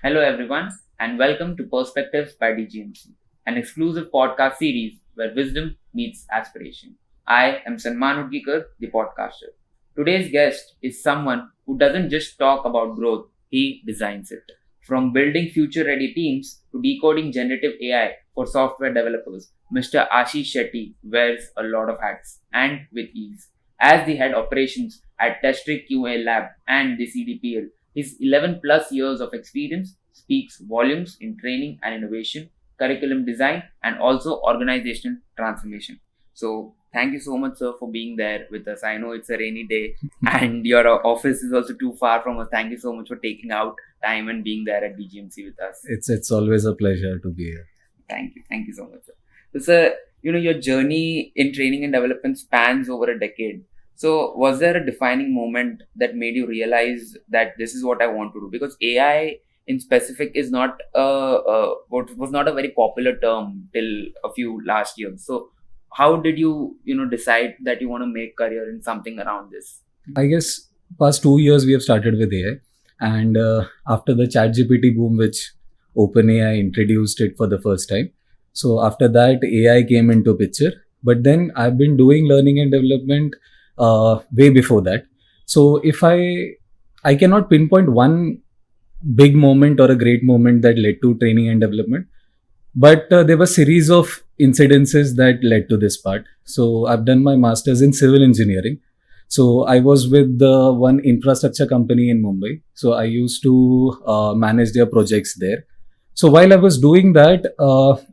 Hello, everyone, and welcome to Perspectives by DGMC, an exclusive podcast series where wisdom meets aspiration. I am Sanman Hutgikar, the podcaster. Today's guest is someone who doesn't just talk about growth, he designs it. From building future ready teams to decoding generative AI for software developers, Mr. Ashish Shetty wears a lot of hats and with ease. As the head operations at Testriq QA Lab and the CDPL, his 11 plus years of experience speaks volumes in training and innovation, curriculum design, and also organizational transformation. So, thank you so much, sir, for being there with us. I know it's a rainy day and your office is also too far from us. Thank you so much for taking out time and being there at DGMC with us. It's always a pleasure to be here. Thank you so much, sir. So, sir, your journey in training and development spans over a decade. So, was there a defining moment that made you realize that this is what I want to do? Because AI in specific is not what was not a very popular term till a few last years. So, how did you decide that you want to make career in something around this? I guess past 2 years we have started with AI, and after the ChatGPT boom, which OpenAI introduced it for the first time. So after that, AI came into picture. But then I've been doing learning and development way before that. So if I cannot pinpoint one big moment or a great moment that led to training and development, but there were series of incidences that led to this part. So I've done my master's in civil engineering. So I was with one infrastructure company in Mumbai. So I used to manage their projects there. So while I was doing that,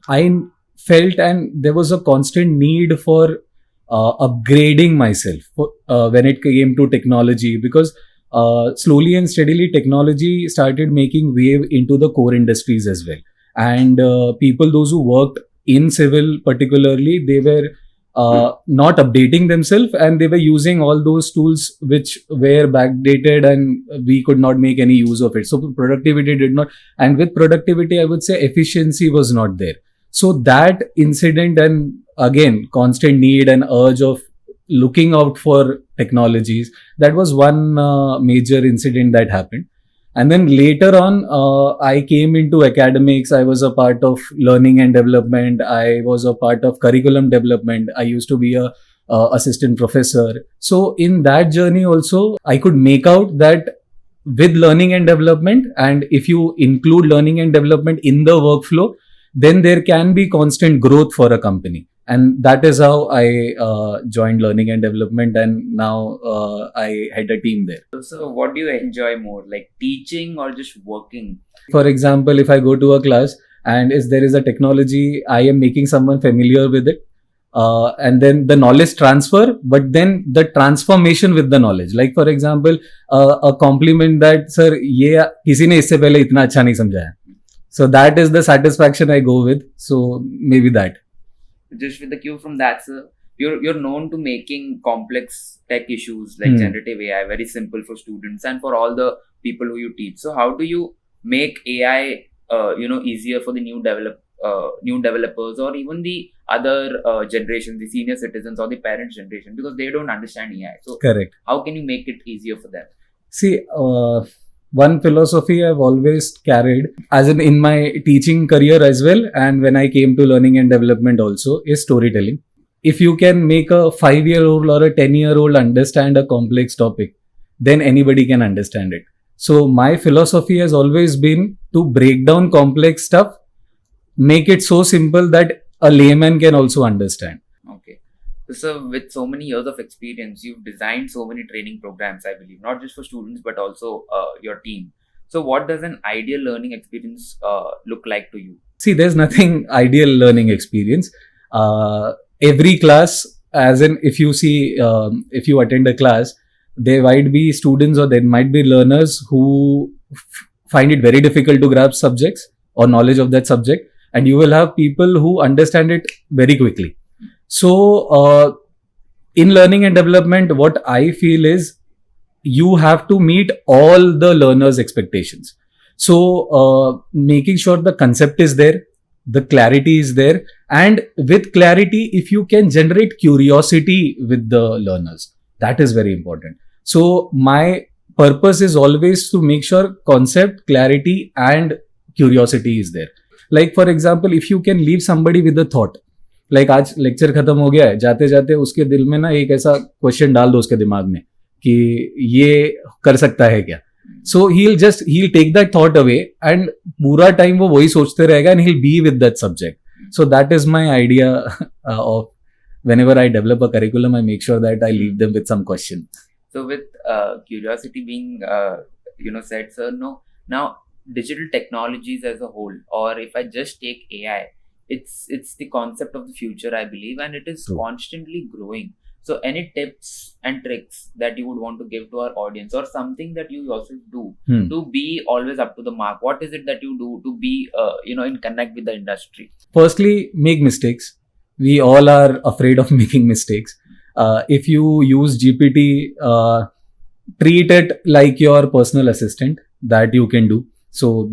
I felt and there was a constant need for upgrading myself when it came to technology, because slowly and steadily technology started making wave into the core industries as well. And people, those who worked in civil particularly, they were not updating themselves, and they were using all those tools which were backdated, and we could not make any use of it. So productivity did not, and with productivity I would say efficiency was not there. So that incident, and again constant need and urge of looking out for technologies, that was one major incident that happened. And then later on, I came into academics. I was a part of learning and development. I was a part of curriculum development. I used to be a assistant professor. So in that journey also, I could make out that with learning and development, and if you include learning and development in the workflow, then there can be constant growth for a company. And that is how I joined learning and development, and now I head a team there. So, what do you enjoy more, like teaching or just working? For example, if I go to a class and if there is a technology, I am making someone familiar with it. And then the knowledge transfer, but then the transformation with the knowledge. Like for example, a compliment that, sir, ये किसी ने इससे पहले इतना अच्छा नहीं समझाया. So that is the satisfaction I go with. So maybe that. Just with the cue from that, sir, you're known to making complex tech issues like generative AI very simple for students and for all the people who you teach. So how do you make AI easier for the new developers or even the other generations, the senior citizens or the parent generation, because they don't understand AI? So Correct. How can you make it easier for them? See, one philosophy I've always carried, as in my teaching career as well, and when I came to learning and development also, is storytelling. If you can make a 5-year-old or a 10-year-old understand a complex topic, then anybody can understand it. So my philosophy has always been to break down complex stuff, make it so simple that a layman can also understand. Okay. So, with so many years of experience, you've designed so many training programs, I believe, not just for students, but also your team. So, what does an ideal learning experience look like to you? See, there's nothing ideal learning experience. Every class, as in if you see, if you attend a class, there might be students or there might be learners who find it very difficult to grasp subjects or knowledge of that subject. And you will have people who understand it very quickly. So, in learning and development, what I feel is you have to meet all the learners' expectations. So, making sure the concept is there, the clarity is there, and with clarity, if you can generate curiosity with the learners, that is very important. So, my purpose is always to make sure concept, clarity and curiosity is there. Like for example, if you can leave somebody with a thought, like आज lecture खत्म हो गया है, जाते जाते उसके दिल में ना एक ऐसा क्वेश्चन डाल दो उसके दिमाग में कि ये कर सकता है क्या. So he'll take that thought away and पूरा टाइम वो वही सोचते रहेगा and he'll be with that subject. So that is my idea of whenever I develop a curriculum, I make sure that I leave them with some question. So with curiosity being said, sir, no, now digital technologies as a whole, or if I just take AI, it's the concept of the future, I believe, and it is True. constantly growing. So any tips and tricks that you would want to give to our audience, or something that you yourself do to be always up to the mark? What is it that you do to be in connect with the industry? Firstly, make mistakes. We all are afraid of making mistakes. If you use GPT, treat it like your personal assistant that you can do. So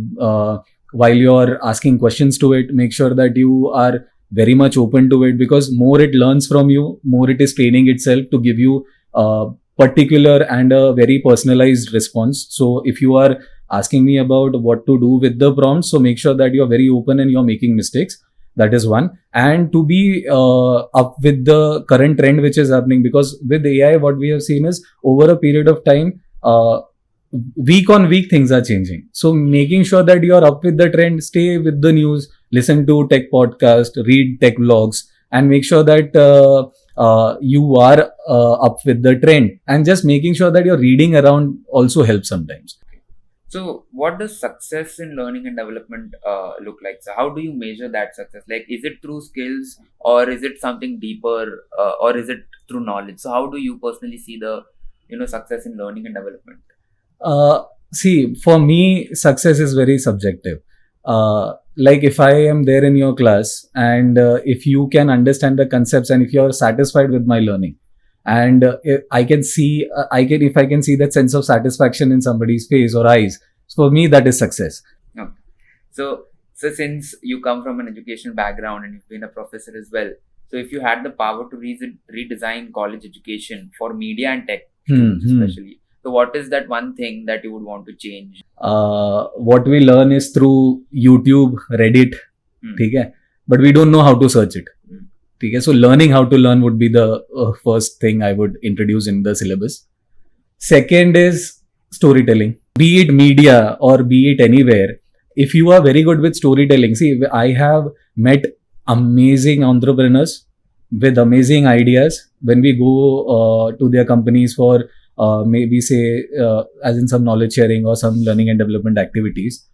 while you're asking questions to it, make sure that you are very much open to it, because more it learns from you, more it is training itself to give you a particular and a very personalized response. So if you are asking me about what to do with the prompts, so make sure that you're very open and you're making mistakes. That is one. And to be up with the current trend which is happening, because with AI what we have seen is over a period of time, week on week things are changing. So making sure that you are up with the trend, stay with the news, listen to tech podcast, read tech vlogs, and make sure that you are up with the trend, and just making sure that you're reading around also helps sometimes. So what does success in learning and development look like? So how do you measure that success? Like, is it through skills, or is it something deeper, or is it through knowledge? So how do you personally see the success in learning and development? See, for me, success is very subjective. Like if I am there in your class, and if you can understand the concepts, and if you are satisfied with my learning, and if I can see that sense of satisfaction in somebody's face or eyes, for me that is success. Okay. So since you come from an educational background and you've been a professor as well, so if you had the power to redesign college education for media and tech, especially, so what is that one thing that you would want to change? What we learn is through YouTube, Reddit, okay? But we don't know how to search it. Okay? So learning how to learn would be the first thing I would introduce in the syllabus. Second is storytelling. Be it media or be it anywhere, if you are very good with storytelling, see, I have met amazing entrepreneurs with amazing ideas. When we go to their companies for maybe say as in some knowledge sharing or some learning and development activities,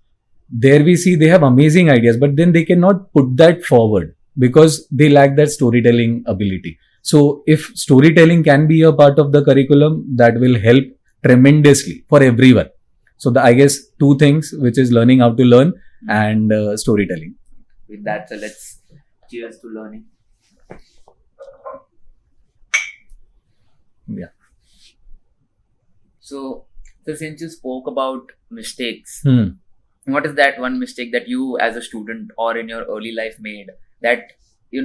there we see they have amazing ideas, but then they cannot put that forward because they lack that storytelling ability. So if storytelling can be a part of the curriculum, that will help tremendously for everyone. So I guess two things, which is learning how to learn and storytelling. With that, so let's cheers to learning. Yeah. So since you spoke about mistakes, what is that one mistake that you as a student or in your early life made that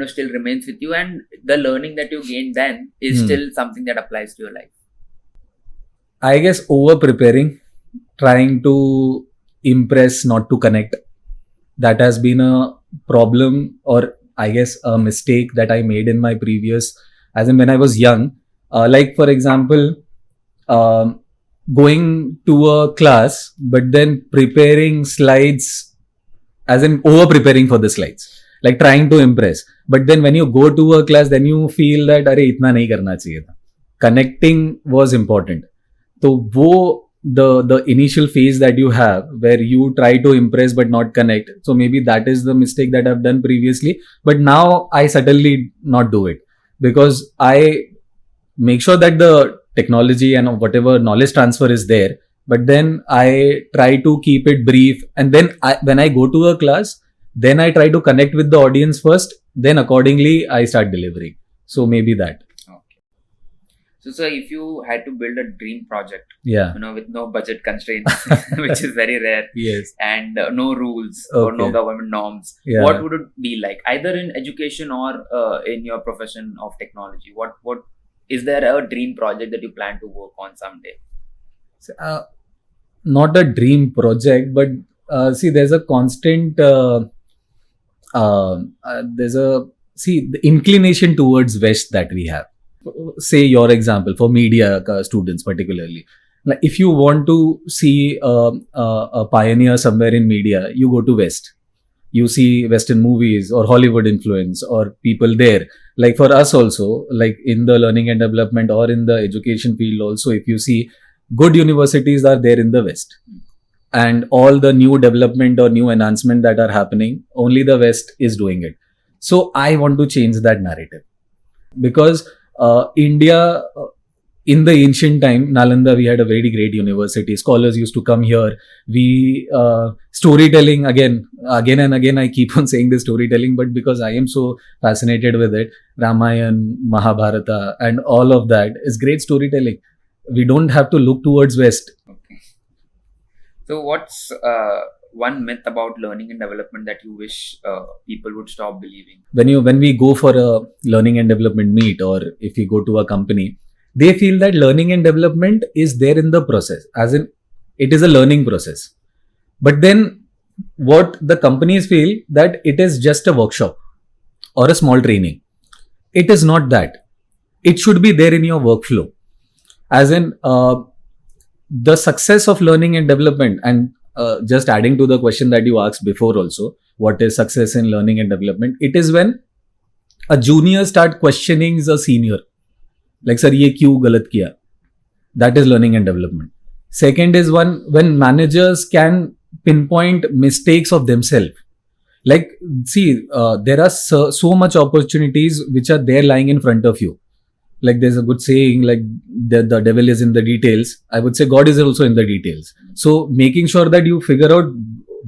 still remains with you, and the learning that you gained then is still something that applies to your life? I guess over preparing, trying to impress, not to connect. That has been a problem, or I guess a mistake that I made in my previous, as in when I was young. Like for example, going to a class, but then preparing slides, as in over preparing for the slides, like trying to impress. But then when you go to a class, then you feel that अरे इतना नहीं करना चाहिए था. Connecting was important. So the initial phase that you have where you try to impress but not connect. So maybe that is the mistake that I've done previously. But now I certainly not do it, because I make sure that the technology and whatever knowledge transfer is there, but then I try to keep it brief, and then when I go to a class, then I try to connect with the audience first, then accordingly I start delivering. So maybe that. Okay. So if you had to build a dream project, with no budget constraints, which is very rare, yes, and no rules or no government norms, what would it be like, either in education or in your profession of technology? What is there a dream project that you plan to work on someday? Not a dream project, but see, there's a constant there's a see the inclination towards West that we have. Say your example for media students particularly. Like if you want to see a pioneer somewhere in media, you go to West. You see Western movies or Hollywood influence or people there. Like for us also, like in the learning and development or in the education field also, if you see good universities are there in the West, and all the new development or new enhancement that are happening, only the West is doing it. So I want to change that narrative, because India, in the ancient time, Nalanda, we had a very great university. Scholars used to come here. We storytelling again and again. I keep on saying this storytelling, but because I am so fascinated with it, Ramayana, Mahabharata, and all of that is great storytelling. We don't have to look towards West. Okay. So, what's one myth about learning and development that you wish people would stop believing? When we go for a learning and development meet, or if we go to a company, they feel that learning and development is there in the process, as in it is a learning process. But then what the companies feel that it is just a workshop or a small training. It is not that. It should be there in your workflow. As in the success of learning and development, and just adding to the question that you asked before also, what is success in learning and development? It is when a junior start questioning a senior. Like, sir, ye kyun galat kiya? That is learning and development. Second is when managers can pinpoint mistakes of themselves. Like, see, there are so much opportunities which are there lying in front of you. Like there's a good saying, like the devil is in the details. I would say God is also in the details. So making sure that you figure out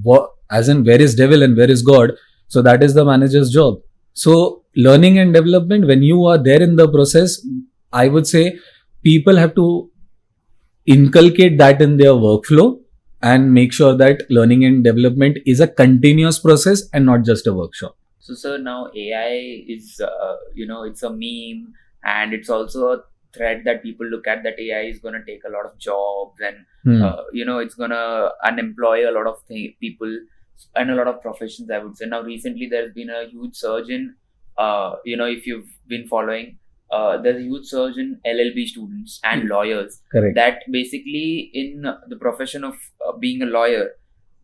what, as in where is devil and where is God. So that is the manager's job. So learning and development, when you are there in the process, I would say people have to inculcate that in their workflow and make sure that learning and development is a continuous process and not just a workshop. So, sir, now AI is, it's a meme, and it's also a threat that people look at, that AI is going to take a lot of jobs, and it's going to unemploy a lot of people and a lot of professions, I would say. Now recently there's been a huge surge in if you've been following, there's a huge surge in LLB students and lawyers. Correct. That basically in the profession of being a lawyer,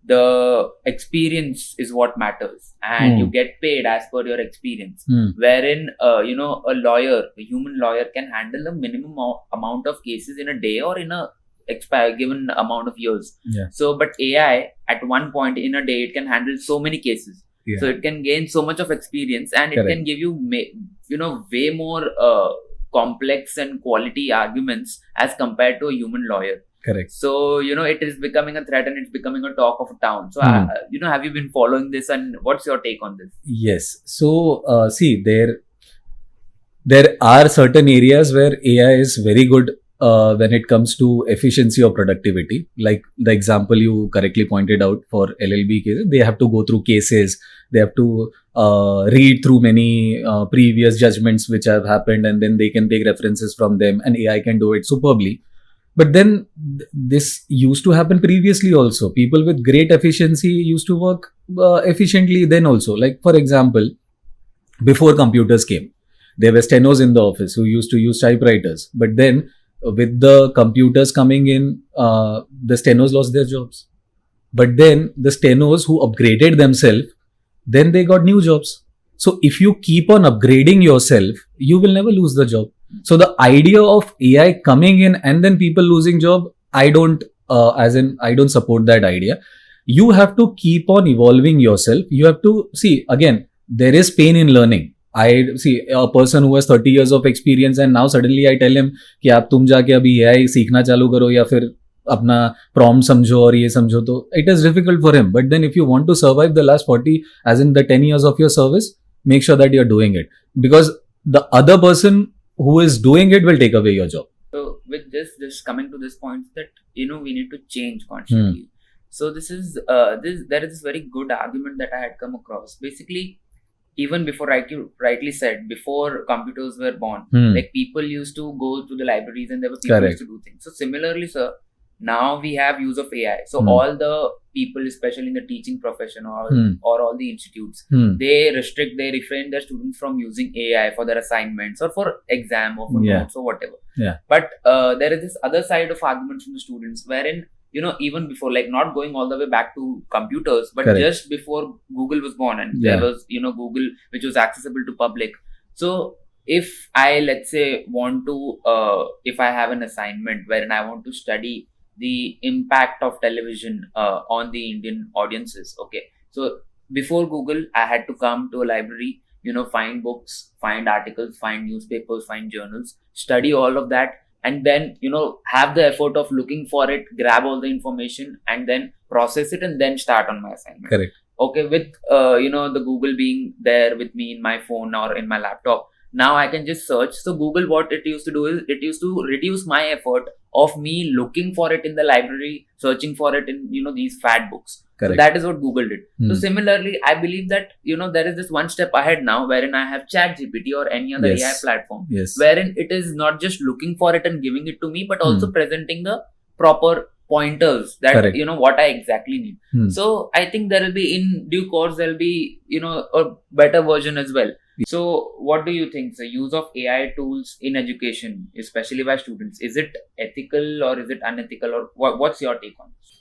the experience is what matters, and you get paid as per your experience. Wherein a human lawyer can handle a minimum amount of cases in a day or in a given amount of years. Yeah. So but AI at one point in a day, it can handle so many cases. Yeah. So it can gain so much of experience, and Correct. It can give you way more complex and quality arguments as compared to a human lawyer. Correct. So, it is becoming a threat, and it's becoming a talk of a town. So, have you been following this, and what's your take on this? Yes. So, see, there are certain areas where AI is very good when it comes to efficiency or productivity. Like the example you correctly pointed out for LLB cases, they have to go through cases, they have to read through many previous judgments which have happened, and then they can take references from them, and AI can do it superbly. But then this used to happen previously also. People with great efficiency used to work efficiently then also. Like for example, before computers came, there were stenos in the office who used to use typewriters. But then with the computers coming in, the stenos lost their jobs. But then the stenos who upgraded themselves, then they got new jobs. So if you keep on upgrading yourself, you will never lose the job. So the idea of AI coming in and then people losing job, I don't support that idea. You have to keep on evolving yourself. You have to see, again, there is pain in learning. I see a person who has 30 years of experience, and now suddenly I tell him कि आप तुम जाके अभी AI सीखना चालू करो या फिर अपना prompt समझो और ये समझो, तो it is difficult for him. But then if you want to survive the last 40, as in the 10 years of your service, make sure that you're doing it, because the other person who is doing it will take away your job. So with this coming to this point that we need to change constantly. So this is there is this very good argument that I had come across. Basically, even before, rightly said, before computers were born, like people used to go to the libraries and there were people Correct. used to do things. So similarly, sir, Now we have use of AI. So all the people, especially in the teaching profession or all the institutes, they refrain their students from using AI for their assignments or for exam or for notes or whatever. But there is this other side of arguments from the students wherein, even before, like not going all the way back to computers, but just before Google was born, and there was, Google, which was accessible to public. So if I, let's say, want to, if I have an assignment wherein I want to study the impact of television on the Indian audiences. Okay. So before Google, I had to come to a library, find books, find articles, find newspapers, find journals, study all of that, and then, have the effort of looking for it, grab all the information, and then process it, and then start on my assignment. Correct. Okay. With, the Google being there with me in my phone or in my laptop, now I can just search. So Google, what it used to do is it used to reduce my effort of me looking for it in the library, searching for it in, these fat books. Correct. So that is what Google did. So similarly, I believe that, there is this one step ahead now wherein I have ChatGPT or any other AI platform, wherein it is not just looking for it and giving it to me, but also presenting the proper pointers that, what I exactly need. So I think there will be, in due course, there will be, a better version as well. So what do you think? The use of AI tools in education, especially by students, is it ethical or is it unethical, or what's your take on this?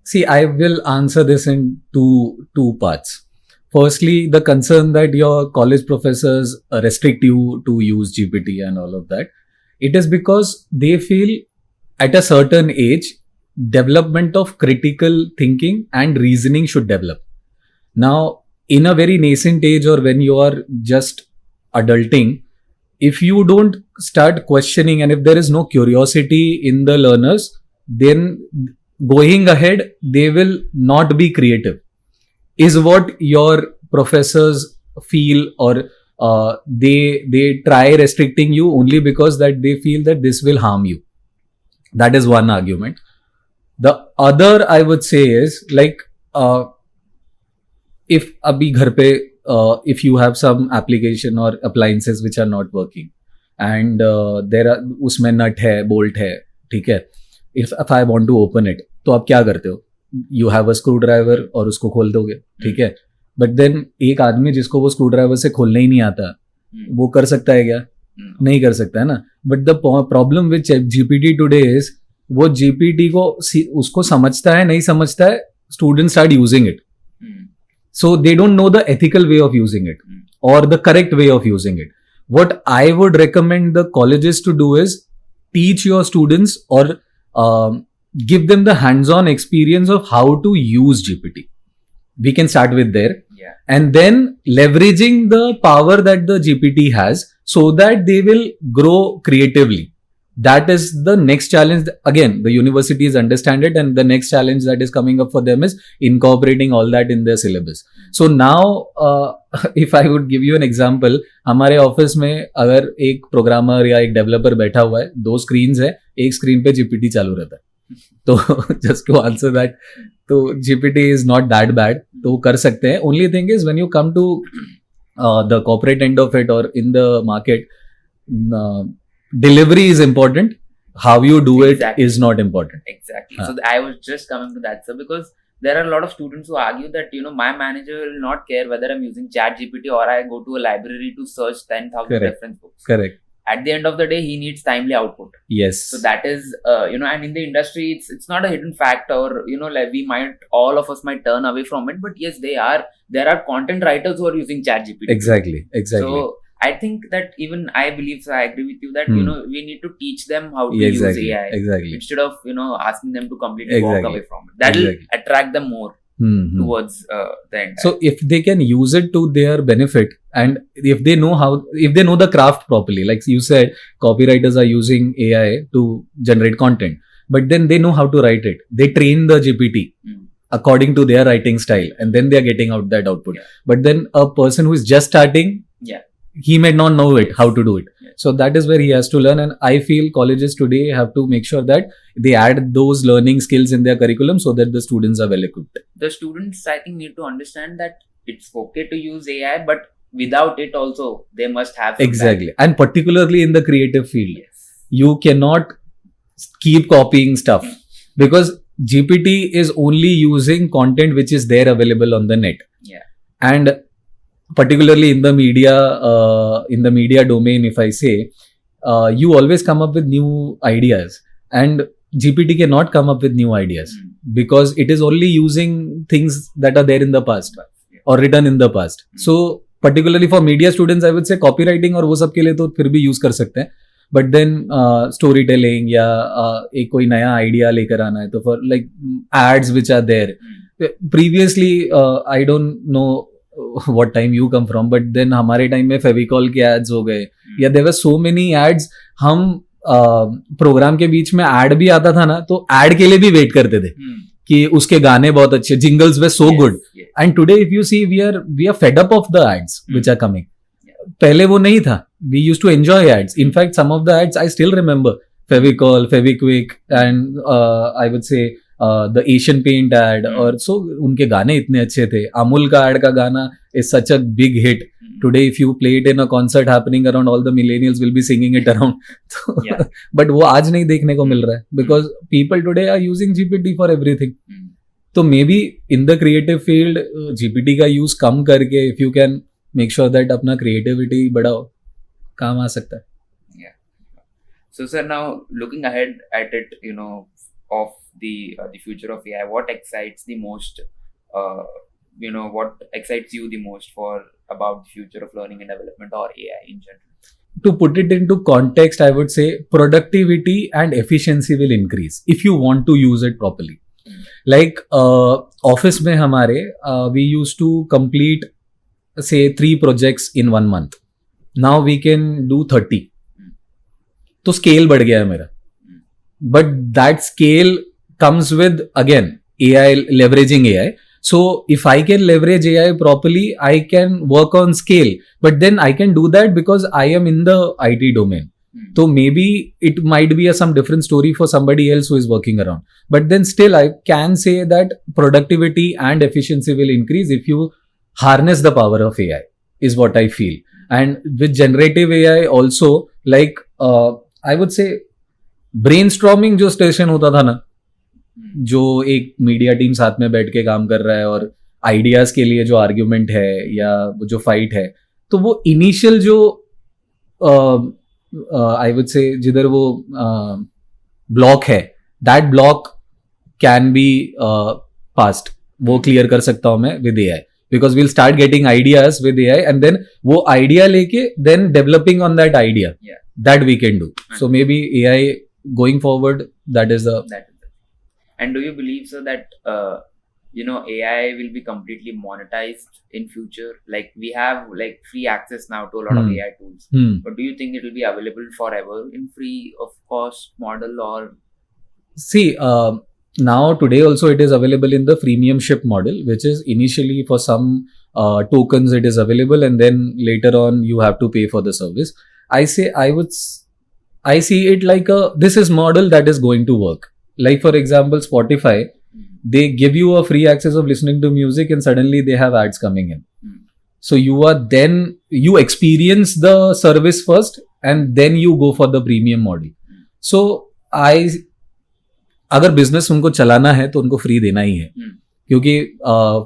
See, I will answer this in two parts. Firstly, the concern that your college professors restrict you to use GPT and all of that. It is because they feel at a certain age, development of critical thinking and reasoning should develop. Now, in a very nascent age or when you are just adulting, if you don't start questioning and if there is no curiosity in the learners, then going ahead, they will not be creative. Is what your professors feel, or they try restricting you only because that they feel that this will harm you. That is one argument. The other, I would say, is like, if abhi ghar pe, if you have some application or appliances which are not working, and there are उसमें nut है, bolt है, ठीक है. If I want to open it, तो आप क्या करते हो? You have a screwdriver और उसको खोल दोगे, ठीक है. But then एक आदमी जिसको वो screwdriver से खोलना ही नहीं आता, वो कर सकता है क्या? नहीं कर सकता है ना. But the problem with GPT today is, वो GPT को उसको समझता है, नहीं समझता है, students start using it. So they don't know the ethical way of using it or the correct way of using it. What I would recommend the colleges to do is teach your students or give them the hands-on experience of how to use GPT. We can start with there. And then leveraging the power that the GPT has so that they will grow creatively. That is the next challenge. Again, the universities understand it, and the next challenge that is coming up for them is incorporating all that in their syllabus. So now, if I would give you an example, हमारे office में अगर एक programmer या एक developer बैठा हुआ है, 2 screens है, एक स्क्रीन पे GPT चालू रहता है. तो just to answer that, तो GPT is not that bad, तो कर सकते हैं. Only thing is when you come to the corporate end of it or in the market, delivery is important. How you do it is not important. Exactly. So I was just coming to that, sir, because there are a lot of students who argue that, my manager will not care whether I'm using ChatGPT or I go to a library to search 10,000 reference books. Correct. At the end of the day, he needs timely output. Yes. So that is, and in the industry, it's not a hidden fact, or, like all of us might turn away from it, but yes, there are content writers who are using ChatGPT. Exactly. So I think that even I believe, so I agree with you that, we need to teach them how to use AI. Instead of, asking them to completely walk away from it. That will attract them more towards the end. So if they can use it to their benefit, and if they know the craft properly, like you said, copywriters are using AI to generate content, but then they know how to write it. They train the GPT according to their writing style, and then they are getting out that output. But then a person who is just starting, he may not know how to do it. So that is where he has to learn, and I feel colleges today have to make sure that they add those learning skills in their curriculum so that the students are well equipped. The students, I think, need to understand that it's okay to use AI, but without it also, they must have some Exactly. And particularly in the creative field, you cannot keep copying stuff. because GPT is only using content which is there available on the net. Yeah. And particularly in the media domain, if I say, you always come up with new ideas, and GPT cannot come up with new ideas because it is only using things that are there in the past or written in the past. So particularly for media students, I would say copywriting और वो सब के लिए तो फिर भी use कर सकते हैं. But then story telling या एक कोई नया idea लेकर आना है तो for like ads which are there. Previously, I don't know what time you come from, but then हमारे time में फेविकॉल के ads हो गए या there were so many ads. हम प्रोग्राम के बीच में ad भी आता था ना, तो ad के लिए भी वेट करते थे कि उसके गाने बहुत अच्छे, jingles were so good. And today if you see, we are fed up of the ads which are coming. पहले वो नहीं था. We used to enjoy ads. In fact, some of the ads I still remember. Fevicol, Fevikwik, and I would say the Asian Paint ad. और so उनके गाने इतने अच्छे थे. अमूल का ad का गाना is such a big hit. Today if you play it in a concert happening around, all the millennials will be singing it around. But वो आज नहीं देखने को मिल रहा है because people today are using GPT for everything. तो maybe in the creative field GPT का use कम करके if you can make sure that अपना creativity बढ़ाओ, काम आ सकता है. Yeah. So sir, now looking ahead at it, of the future of AI, what excites the most? What excites you the most about the future of learning and development or AI in general? To put it into context, I would say productivity and efficiency will increase if you want to use it properly. Like office में हमारे we used to complete say 3 projects in 1 month. Now we can do 30. तो scale बढ़ गया है मेरा. But that scale comes with again AI, leveraging AI. So if I can leverage AI properly, I can work on scale. But then I can do that because I am in the IT domain. So maybe it might be some different story for somebody else who is working around. But then still I can say that productivity and efficiency will increase if you harness the power of AI, is what I feel. And with generative AI also, like I would say brainstorming जो station होता था ना, जो एक media team साथ में बैठ के काम कर रहा है और आइडियाज के लिए जो आर्ग्यूमेंट है या जो फाइट है, तो वो इनिशियल जो आई वुड से जिधर वो ब्लॉक है, that block can be past, वो क्लियर कर सकता हूं मैं with AI, because we'll start getting ideas with AI and then वो idea लेके then developing on that idea. That we can do. So maybe AI going forward, that is the. And do you believe so that AI will be completely monetized in future? Like we have like free access now to a lot of AI tools, but do you think it will be available forever in free of cost model? Or see, now today also it is available in the freemiumship model, which is initially for some tokens it is available and then later on you have to pay for the service. I see it like this is model that is going to work. Like for example, Spotify, they give you a free access of listening to music and suddenly they have ads coming in. So you experience the service first and then you go for the premium model. So अगर business उनको चलाना है तो उनको free देना ही है, क्योंकि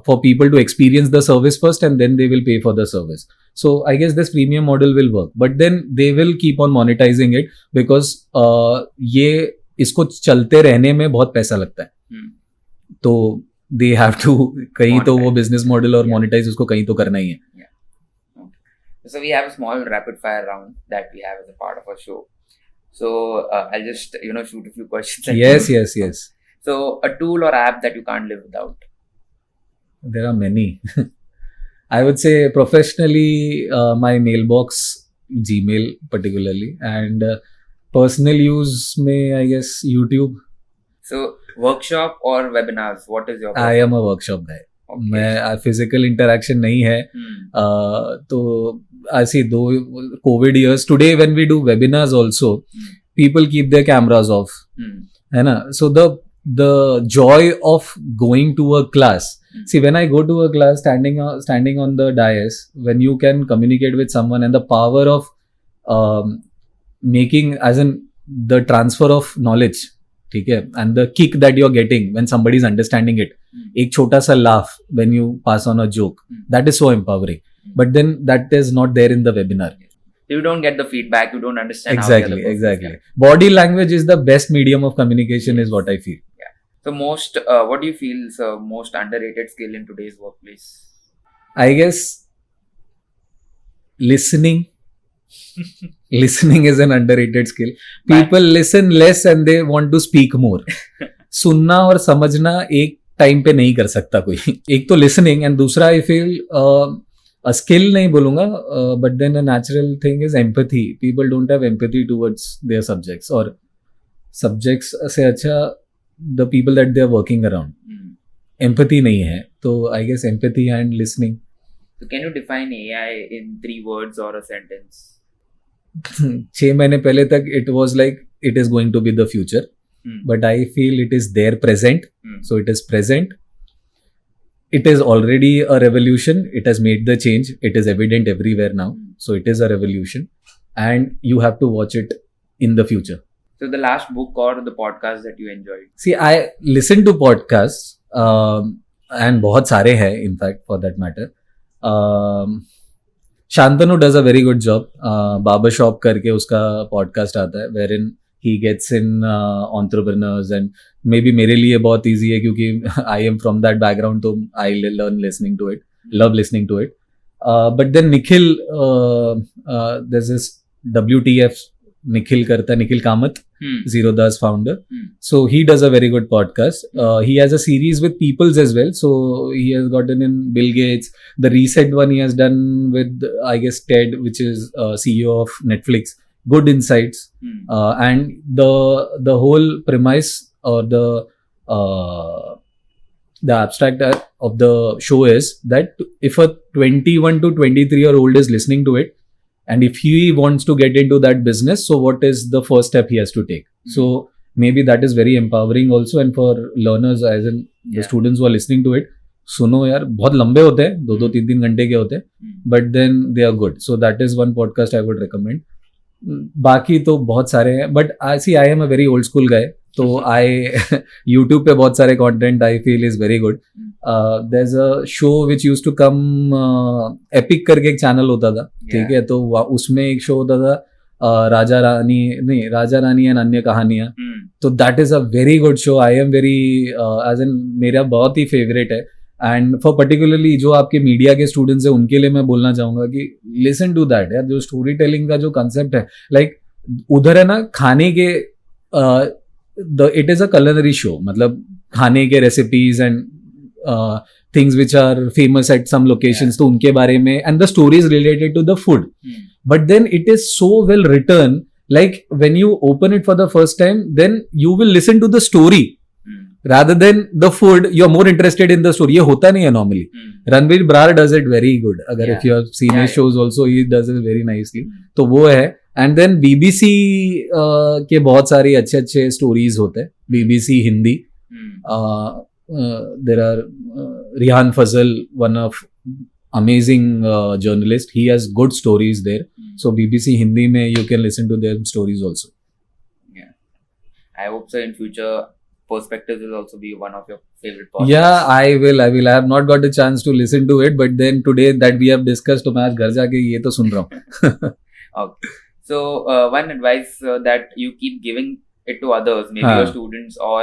for people to experience the service first and then they will pay for the service. So I guess this premium model will work, but then they will keep on monetising it because ये इसको चलते रहने में बहुत पैसा लगता है. तो दे हैव टू कहीं तो वो बिजनेस मॉडल और मोनेटाइज उसको कहीं तो करना ही है. So we have a small rapid fire round that we have as a part of our show. So I'll just shoot a few questions. Yes. So a tool or app that you can't live without? There are many. I would say professionally my mailbox, Gmail particularly, and personal use may I guess YouTube. So workshop or webinars, what is your preference? I am a workshop guy. Okay. मैं physical interaction नहीं है. तो I see though COVID years, today when we do webinars also, people keep their cameras off. है ना? So the joy of going to a class. See, when I go to a class, standing on the dais, when you can communicate with someone and the power of making, as in the transfer of knowledge, ठीक है, and the kick that you're getting when somebody is understanding it, एक छोटा सा laugh when you pass on a joke, that is so empowering. But then that is not there in the webinar. You don't get the feedback, you don't understand how the other person Exactly. is. Body language is the best medium of communication, is what I feel. So what do you feel is the most underrated skill in today's workplace? I guess listening. Listening is an underrated skill. People listen less and they want to speak more. सुनना और समझना एक time पे नहीं कर सकता कोई. एक तो listening and दूसरा I feel a skill नहीं बोलूँगा, but then a natural thing is empathy. People don't have empathy towards their subjects, or subjects से अच्छा the people that they are working around. Empathy नहीं है, तो I guess empathy and listening. So can you define AI in 3 words or a sentence? 6 महीने पहले तक it was like it is going to be the future, but I feel it is there present. So it is present. It is already a revolution. It has made the change. It is evident everywhere now. So it is a revolution, and you have to watch it in the future. So the last book or the podcast that you enjoyed? See, I listen to podcasts, and बहुत सारे हैं in fact for that matter. Shantanu does a very good job. Barbershop करके उसका podcast आता है, wherein he gets in entrepreneurs, and maybe मेरे लिए बहुत easy है क्योंकि I am from that background, तो I learn listening to it, love listening to it. But then Nikhil, there's this WTF Nikhil करता है, Nikhil Kamath, Zero Das founder. So he does a very good podcast. He has a series with Peoples as well. So he has gotten in Bill Gates. The recent one he has done with, I guess, Ted, which is CEO of Netflix. Good insights. And the whole premise or the abstract of the show is that if a 21 to 23-year-old is listening to it, and if he wants to get into that business, so what is the first step he has to take? So maybe that is very empowering also, and for learners, as in the students who are listening to it, सुनो यार, बहुत लंबे होते हैं, 2-3 घंटे के होते हैं, but then they are good. So that is one podcast I would recommend. बाकी तो बहुत सारे हैं, but I am a very old school guy, तो YouTube पे बहुत सारे content I feel is very good. There's a show which used to come, Epic करके एक channel होता था, ठीक है, तो उसमें एक show होता था राजा रानी एंड अन्य कहानियां, तो that is a very good show. I am very as an मेरा बहुत ही फेवरेट है, एंड फॉर पर्टिकुलरली जो आपके मीडिया के स्टूडेंट्स हैं उनके लिए मैं बोलना चाहूंगा कि लिसन टू दैट यार. जो स्टोरी टेलिंग का जो कंसेप्ट है, लाइक उधर है ना खाने के, it is a culinary show, मतलब खाने के recipes and things which are famous at some locations, तो उनके बारे में, and the story is related to the food. But then it is so well written, like when you open it for the first time, then you will listen to the story rather than the food. You're more interested in the story. ये होता नहीं है normally. Ranveer Brar does it very good. अगर if you have seen his shows also, he does it very nicely. तो वो है. And then BBC के बहुत सारी अच्छे stories होते हैं. BBC Hindi. There are Rihan Fazal, one of amazing journalist. He has good stories there. So BBC Hindi mein you can listen to their stories also. Yeah, I hope so. In future, Perspectives will also be one of your favorite podcasts. Yeah, I will. I have not got a chance to listen to it, but then today that we have discussed, तो मैं आज घर जाके ये तो सुन रहा हूँ. Okay. So one advice that you keep giving it to others, maybe your students or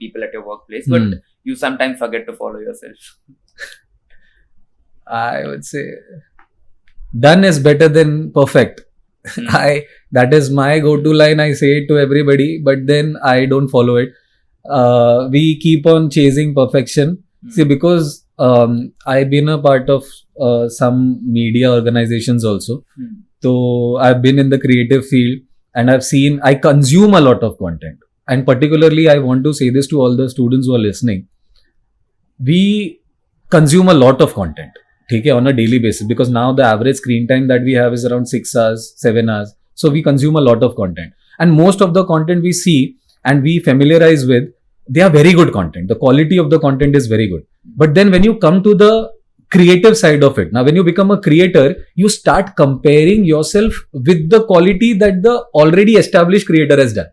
people at your workplace, but you sometimes forget to follow yourself. I would say done is better than perfect. That is my go-to line. I say it to everybody, but then I don't follow it. We keep on chasing perfection. See, because I've been a part of some media organizations also. So I've been in the creative field, and I've seen, I consume a lot of content, and particularly I want to say this to all the students who are listening. We consume a lot of content, okay, on a daily basis, because now the average screen time that we have is around 6 hours, 7 hours. So we consume a lot of content, and most of the content we see and we familiarize with, they are very good content. The quality of the content is very good. But then when you come to the creative side of it, now when you become a creator, you start comparing yourself with the quality that the already established creator has done.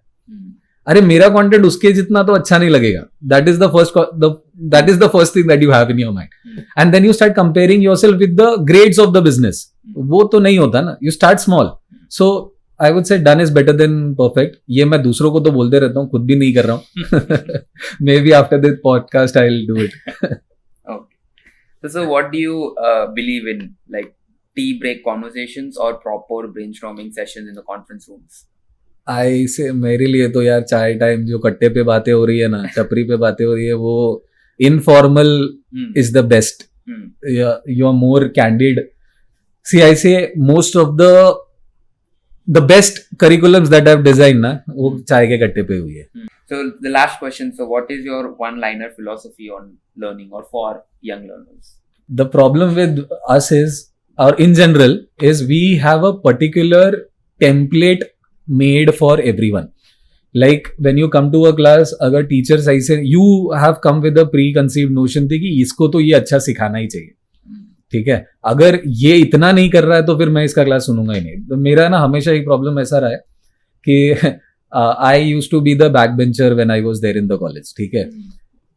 अरे मेरा content उसके जितना तो अच्छा नहीं लगेगा. That is the first thing that you have in your mind. And then you start comparing yourself with the grades of the business. वो तो नहीं होता ना. You start small. So I would say done is better than perfect. ये मैं दूसरों को तो बोलते रहता हूँ, खुद भी नहीं कर रहा हूँ. Maybe after this podcast I'll do it. Okay. So what do you believe in, like tea break conversations or proper brainstorming sessions in the conference rooms? आई से मेरे लिए तो यार चाय टाइम जो कट्टे पे बातें हो रही है ना, टपरी पे बातें हो रही है, वो informal is the best. You are more candid. See I say most of the best curriculums that I have design ना, वो चाय के कट्टे पे हुई है. So the last question, so what is your one-liner philosophy on learning or for young learners? The problem with us is, or in general, is we have a particular template made for everyone. Like when you come to a class, अगर teacher सही से, you have come with a preconceived notion थी कि इसको तो ये अच्छा सिखाना ही चाहिए. ठीक है, अगर ये इतना नहीं कर रहा है तो फिर मैं इसका क्लास सुनूंगा ही नहीं. तो मेरा ना हमेशा एक प्रॉब्लम ऐसा रहा है कि I use to be the back bencher when I was there in the college. ठीक है,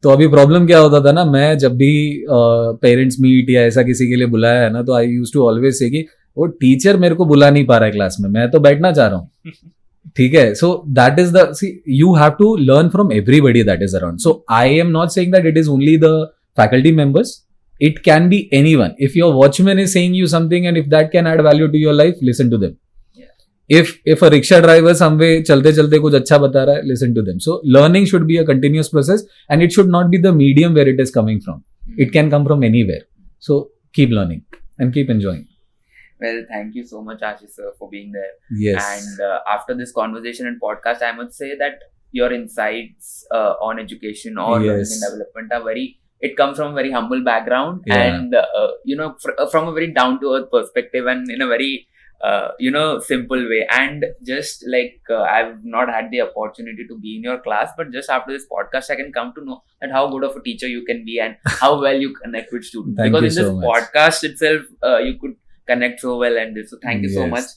तो अभी प्रॉब्लम क्या होता था ना, मैं जब भी पेरेंट्स मीट या ऐसा किसी के लिए बुलाया है ना, तो आई यूज टू ऑलवेज से कि वो टीचर मेरे को बुला नहीं पा रहा है क्लास में, मैं तो बैठना चाह रहा हूँ. ठीक है, so that is the, see you have to learn from everybody that is around. So I am not saying that it is only the faculty members. It can be anyone. If your watchman is saying you something and if that can add value to your life, listen to them. If a rickshaw driver somewhere चलते चलते कुछ अच्छा बता रहा है, listen to them. So learning should be a continuous process and it should not be the medium where it is coming from. It can come from anywhere. So keep learning and keep enjoying. Well, thank you so much, Ashish sir, for being there. Yes. And after this conversation and podcast, I must say that your insights on education or learning and development are very, it comes from a very humble background and from a very down to earth perspective and in a very simple way. And just like I've not had the opportunity to be in your class, but just after this podcast I can come to know that how good of a teacher you can be and how well you connect with students. Because in this podcast itself you could connect so well. And so thank you so much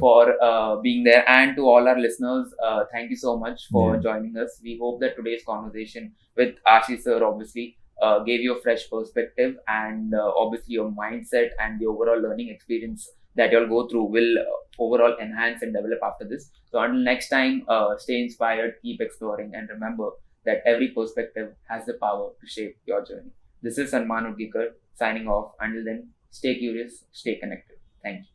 for being there. And to all our listeners, thank you so much for joining us. We hope that today's conversation with Ashish sir obviously gave you a fresh perspective, and obviously your mindset and the overall learning experience that you'll go through will overall enhance and develop after this. So until next time, stay inspired, keep exploring, and remember that every perspective has the power to shape your journey. This is Sanman Hutgikar signing off. Until then, stay curious, stay connected. Thank you.